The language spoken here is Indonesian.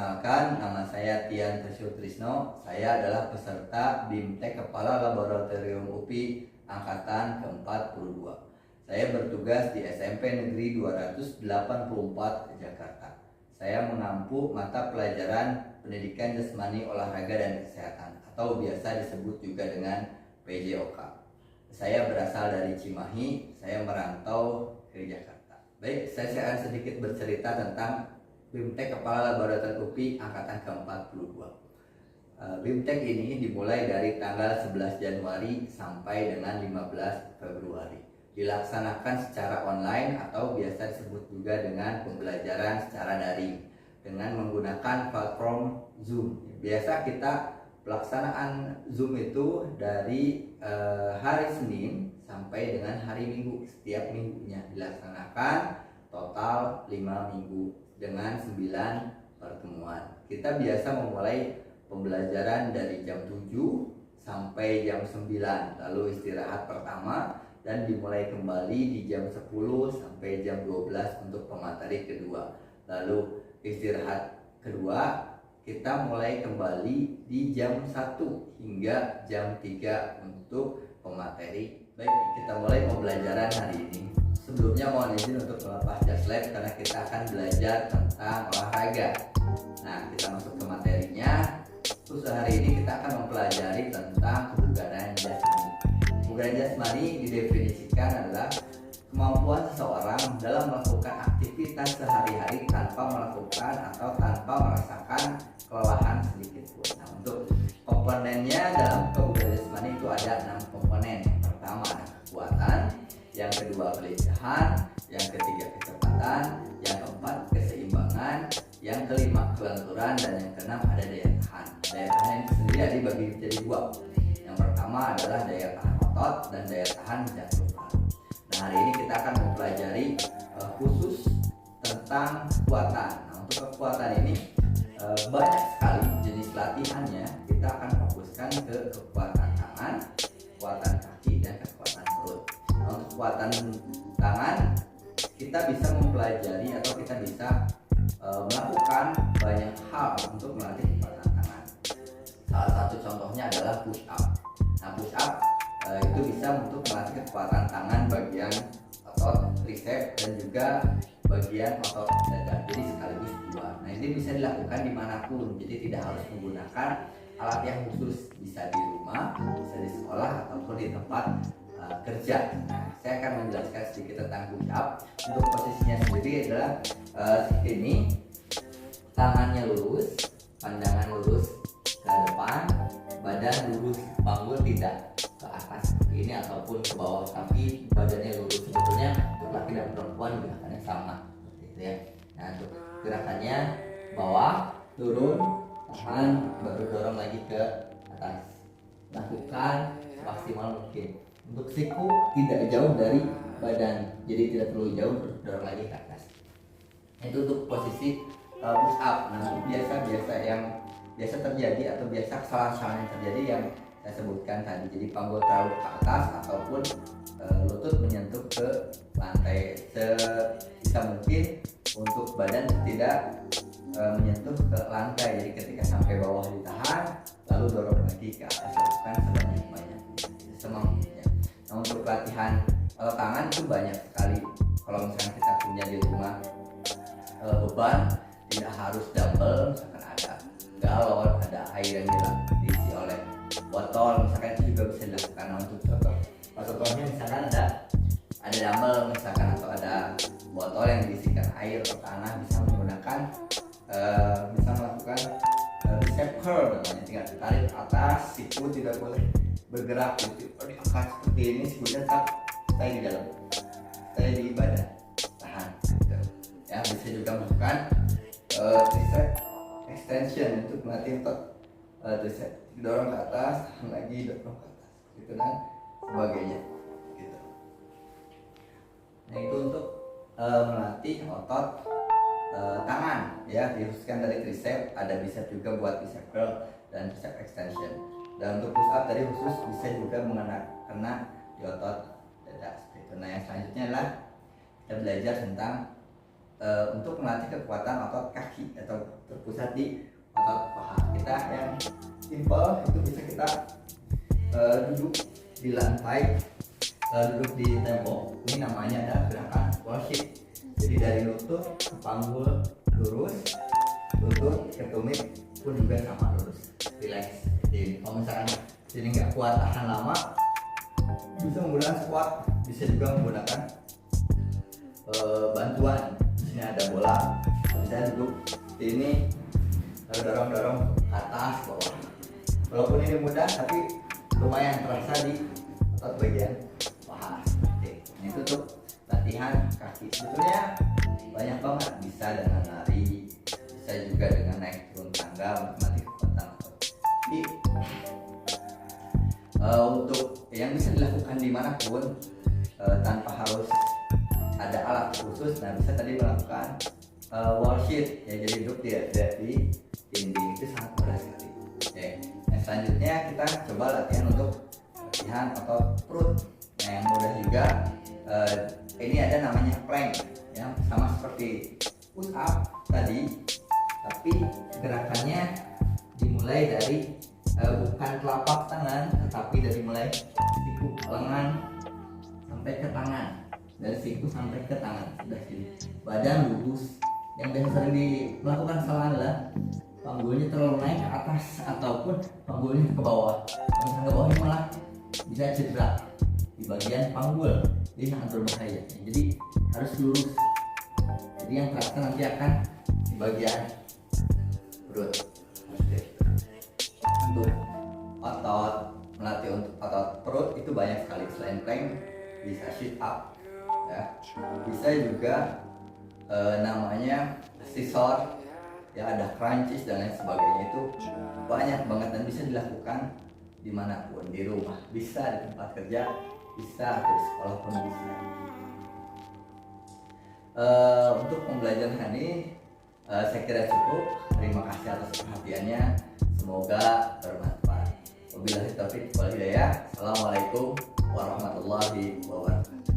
Perkenalkan, nama saya Tian Trisno. Saya adalah peserta BIMTEK Kepala Laboratorium UPI Angkatan ke-42. Saya bertugas di SMP Negeri 284 Jakarta. Saya mengampu mata pelajaran Pendidikan Jasmani, Olahraga, dan Kesehatan atau biasa disebut juga dengan PJOK. Saya berasal dari Cimahi, saya merantau ke Jakarta. Baik, saya akan sedikit bercerita tentang BIMTEK Kepala Laboratorium UPI Angkatan ke-42. BIMTEK ini dimulai dari tanggal 11 Januari sampai dengan 15 Februari. Dilaksanakan secara online atau biasa disebut juga dengan pembelajaran secara daring dengan menggunakan platform Zoom. Biasa kita pelaksanaan Zoom itu dari hari Senin sampai dengan hari Minggu. Setiap minggunya dilaksanakan total 5 minggu dengan 9 pertemuan. Kita biasa memulai pembelajaran dari jam 7 sampai jam 9, lalu istirahat pertama dan dimulai kembali di jam 10 sampai jam 12 untuk pemateri kedua. Lalu istirahat kedua kita mulai kembali di jam 1 hingga jam 3 untuk pemateri. Baik, kita mulai pembelajaran hari ini. Sebelumnya mohon izin untuk melepas jas lab karena kita akan belajar tentang olahraga. Nah, kita masuk ke materinya. Terus hari ini kita akan mempelajari tentang kebugaran jasmani. Kebugaran jasmani didefinisikan adalah kemampuan seseorang dalam melakukan aktivitas sehari-hari tanpa melakukan atau tanpa merasakan kelelahan sedikit pun. Nah, untuk komponennya dalam kebugaran jasmani itu ada 6 komponen. Yang pertama ada kekuatan, yang kedua kelincahan, yang ketiga kecepatan, yang keempat keseimbangan, yang kelima kelenturan, dan yang keenam ada daya tahan. Daya tahan itu sendiri dibagi menjadi 2. Yang pertama adalah daya tahan otot dan daya tahan jantung. Nah, hari ini kita akan mempelajari khusus tentang kekuatan. Nah, untuk kekuatan ini banyak sekali jenis latihannya. Kita akan fokuskan ke kekuatan tangan, kekuatan kaki, dan kekuatan perut. Nah, untuk kekuatan tangan kita bisa mempelajari atau kita bisa melakukan banyak hal untuk melatih kekuatan tangan. Salah satu contohnya adalah push up. Nah, push up itu bisa untuk melatih kekuatan tangan bagian otot tricep dan juga bagian otot dada, jadi sekaligus 2. Nah, ini bisa dilakukan dimanapun, jadi tidak harus menggunakan alat yang khusus, bisa di rumah, bisa di sekolah ataupun di tempat kerja. Nah, saya akan menjelaskan sedikit tentang push up. Untuk posisinya sendiri adalah ini, tangannya lurus, pandangan lurus ke depan, badan lurus, panggul tidak ke atas seperti ini ataupun ke bawah, tapi badannya lurus. Sebetulnya untuk laki dan perempuan gerakannya sama seperti itu ya. Nah, untuk gerakannya bawah, turun, tahan, baru dorong lagi ke atas. Lakukan maksimal mungkin. Untuk siku tidak jauh dari badan, jadi tidak terlalu jauh, dorong lagi ke atas. Itu untuk posisi push up. Nah, biasa yang biasa terjadi atau biasa kesalahan yang terjadi yang saya sebutkan tadi, jadi panggul terlalu ke atas ataupun lutut menyentuh ke lantai. Sebisa mungkin untuk badan tidak menyentuh ke lantai, jadi ketika sampai bawah ditahan lalu dorong lagi ke atas, lakukan sebanyak-banyaknya semampunya. Nah, untuk latihan tangan itu banyak sekali. Kalau misalnya kita punya di rumah beban, tidak harus dumbbell, misalkan ada galon, ada air yang diisi oleh botol, misalkan itu juga bisa dilakukan. Nah, untuk contohnya misalkan ada dumbbell misalkan, atau ada botol yang diisikan air atau tanah, bisa menggunakan bisa melakukan bicep curl namanya. Tinggal ditarik ke atas, siku tidak boleh bergerak, gitu. Diangkat seperti ini, sikunya tetap stay di dalam, stay di badan, tahan gitu. Ya, bisa juga melakukan tricep extension untuk melatih otot tricep, dorong ke atas, tahan lagi, dorong ke atas, gitu dan sebagainya gitu. Nah, itu untuk melatih otot tangan ya, dikhususkan dari tricep. Ada bisa juga buat bicep curl dan bicep extension. Dan untuk push up tadi khusus bisa juga kena di otot dada seperti itu. Nah, yang selanjutnya adalah kita belajar tentang untuk melatih kekuatan otot kaki atau terpusat di otot paha kita yang simple. Itu bisa kita duduk di lantai, duduk di tembok. Ini namanya adalah gerakan wall sit. Jadi dari lutut ke panggul lurus, lutut ke tumit pun juga sama lurus, relax. Jadi kalau misalkan sini nggak kuat tahan lama, bisa menggunakan squat, bisa juga menggunakan bantuan. Di sini ada bola, bisa duduk di ini, dorong ke atas bawah. Walaupun ini mudah, tapi lumayan terasa di otot bagian paha. Ini tutup latihan kaki. Sebetulnya banyak banget, bisa dengan lari, bisa juga dengan naik turun tangga, melatih kekuatan otot. Jadi untuk yang bisa dilakukan dimanapun tanpa harus ada alat khusus, nah bisa tadi melakukan wall sit ya, jadi duduk di dinding itu sangat mudah sekali. Oke. Nah, selanjutnya kita coba latihan untuk latihan otot perut. Nah, yang mudah juga ini ada namanya plank ya, sama seperti push up tadi, tapi gerakannya dimulai dari bukan telapak tangan, tetapi dari mulai siku lengan sampai ke tangan, dari siku sampai ke tangan, sudah sini badan lurus. Yang biasa sering dilakukan kesalahan adalah panggulnya terlalu naik ke atas ataupun panggulnya ke bawah. Kalau ke bawah ini malah bisa cedera di bagian panggul, jadi sangat berbahaya. Jadi harus lurus. Jadi yang terasa nanti akan di bagian perut. Untuk melatih untuk otot perut itu banyak sekali. Selain plank, bisa sit up ya, bisa juga namanya scissor ya, ada crunches dan lain sebagainya. Itu banyak banget dan bisa dilakukan dimanapun, di rumah bisa, di tempat kerja bisa, di sekolah pun bisa. Untuk pembelajaran ini saya kira cukup. Terima kasih atas perhatiannya, semoga bermanfaat. Wabillahi taufiq wal hidayah. Assalamualaikum warahmatullahi wabarakatuh.